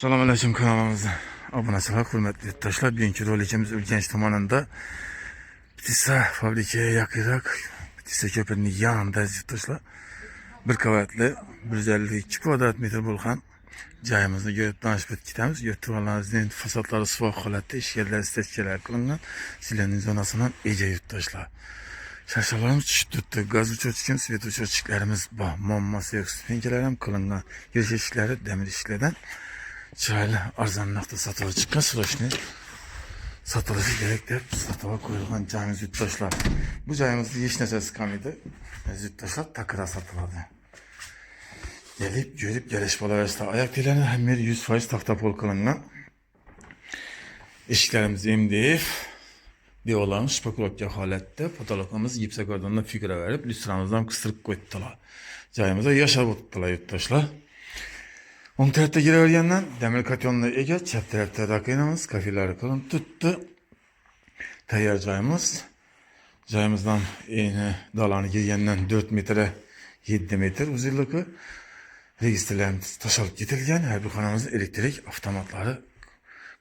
Selamünaleyküm kanalımıza obunachilar, hurmatli yurtdoshlar. Bugungi rolikimiz Urganch tumanida Bitisa fabrikaya yaqinroq, Bitisa ko'pirining yanida yurtdoshlar. Bir qavatli 152 kvadrat metr bo'lgan joyimizni ko'rib tanishib ketamiz. Yurtdoshlarning fasadlari suvoq holatda, eshiklar stechkalar qilingan, ziloning zonasidan ega yurtdoshlar. Sharshalarimiz tushib turibdi. Gaz o'chiruvchimiz, svet o'chiruvchilarimiz bor. Muammosi yo'q, spenkalar ham qilingan. Girish eshiklari demir eshiklardan chiroyli arzon narxda sotuvga chiqqan srochniy sotilishi kerak deb sotuvga qo'yilgan joyimiz yurtdoshlar. Bu joyimizda hech narsasi qolmaydi. Yurtdoshlar takira sotiladi. Gelip görüp gelish bo'laversa, oyoq telarni hamma 100% taxta pol qilingan. Eshiklarimiz MDF, devorlarimiz shpakulovka holatda, potologimiz gipsokardondan figura verib, lyustramizdan qistirib qo'yibdilar. Joyimizda yashab o'tibdilar yurtdoshlar. O'ng tarafda giravergandan demir katyonlar ega, chap tarafda rakinamiz, kafellari qilinib turibdi. Tayyor joyimiz. Joyimizdan eni dalani kelgandan 4 metre 7 metr uzunligi. Registrlarimiz tashalib ketilgan. Har bir xonamizda elektrik avtomatlari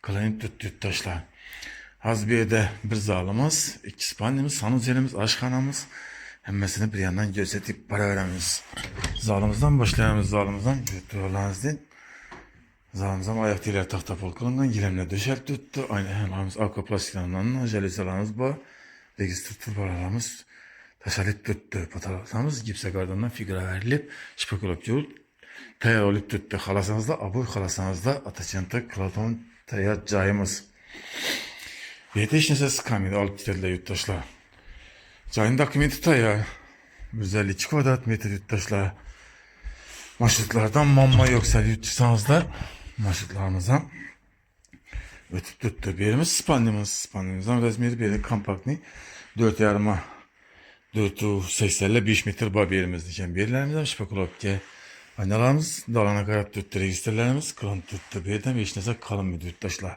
qilinib turibdi yurtdoshlar. Hozir bu yerda bir zalimiz, 2 spalnimiz, sanuzelimiz, oshxonamiz, hammasini bir yandan ko'rsatib boraveramiz. Zalimizdan boshlaymiz. Zalimizdan yurtdoshlardan zalimizdan oyoq telar taxta pol qilingan, gilamlar döşelib turibdi. Ayni hammamiz alkoplastiklardan, jalizalarimiz bor. Registr turbalarimiz tashalib turibdi. Potologimiz gipsokardondan figura verilib, shpakulovka tayyor olib turibdi. Xalasamizda, aboy xalasamizda atachanta klaton tayyor joyimiz. Bu yerda hech narsasi qolmaydi, olib ketadilar yurtdoshlar. Joyning dokumenti tayyor. 152 kvadrat metr yurtdoshlar. Marşrutlardan muammo yo'q, yurtsangizlar. Marşrutlarimiz ham o'tib turibdi. Bu yerimiz spalnimiz. Spalnimizdan razmeri bu yerda kompaktniy 4,5 480 5 metr bor bu yerimizda ekan. Bu yerlarimiz ham shpakulovka. Aynalarimiz dalana qarab turibdi. Registrlarimiz qilinib turibdi. Bu yerda hech narsa qolmaydi yurtdoshlar.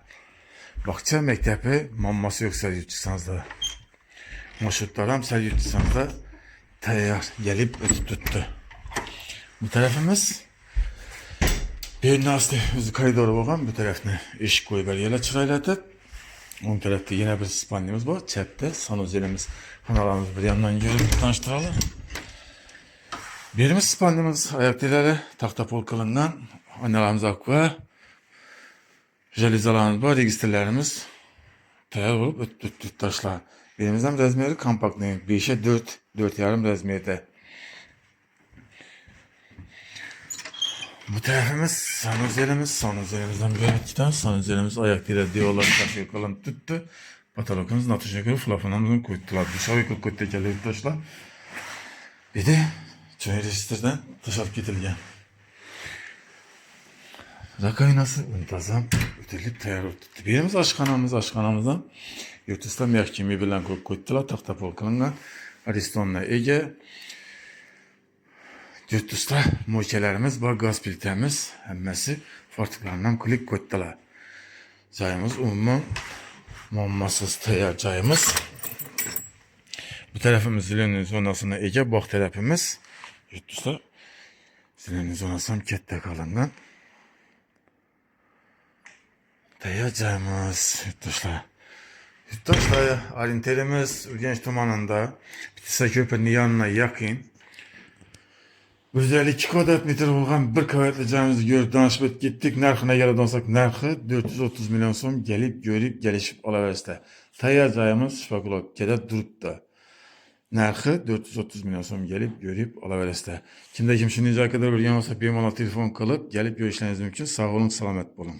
Bog'cha maktabi muammosi yo'q, yurtsangizlar. Marşrutlar ham yurtsangizlar tayyor gelip o'tib turibdi. Bu tarafımız bir nasıl o'zi koridori bo'lgan, bu tarafni eshik qo'yib yerlar chiroylatib. O'ng tarafda yana bir spalnimiz bor, chapda sanuzelimiz, xonalarimiz bir yandan ko'rib tanishtiralım. Birimiz spalnimiz, oyoq telari taxta pol qilingan, oynalarimiz akva, jalizalarimiz bor, registrlarimiz tayyor bo'lib o'tib toshlar. Birimiz ham razmeri kompaktniy, 5'e 4, 4,5 razmerda. Bu tarafımız sanuzelimizden böyle giden sanuzelimiz ayak diye diyorlar karşıya kalan tuttu. Patologimiz natışına göre flafonamızın koydular. Dışarı koydu geliyor taşlar. Bir de çoğu rejistrden taşıp gidilgen. Rakaynası muntazam ötelip tayyor tuttu. Birimiz aşkanamızdan yurtistan mahkemi bilen koydular. Taxta pol kılıngan. Aristonla ege. Yurtdoshda mo'ykalarimiz bor, gaz plitamiz, hammasi fartiklardan klik qo'ydilar. Joyimiz umuman muammosiz tayyor joyimiz. Bu tarafimiz ziloning zonasına ega, bog' tarafimiz yurtdoshda ziloning zonasi ham katta qilingan. Tayyor joyimiz yurtdoshlar. Yurtdoshlar, orienterimiz Urganch tumanida Bitisa ko'pirining yonina yaqin. 152 kvadrat metr bo'lgan bir qavatli joyimizni ko'rib tanishib ketdik. Narxini keladigan olsak, narxi 430 million so'm kelib ko'rib kelishib olaverasizlar. Tayyor joyimiz shpakulovkada turibdi. Narxi 430 million so'm kelib ko'rib olaverasizlar. Kimda kim shunday joyga qadar bo'lgan bo'lsa, bemalol telefon qilib kelib ko'rishlaringiz mumkin. Sog' bo'ling, salomat bo'ling.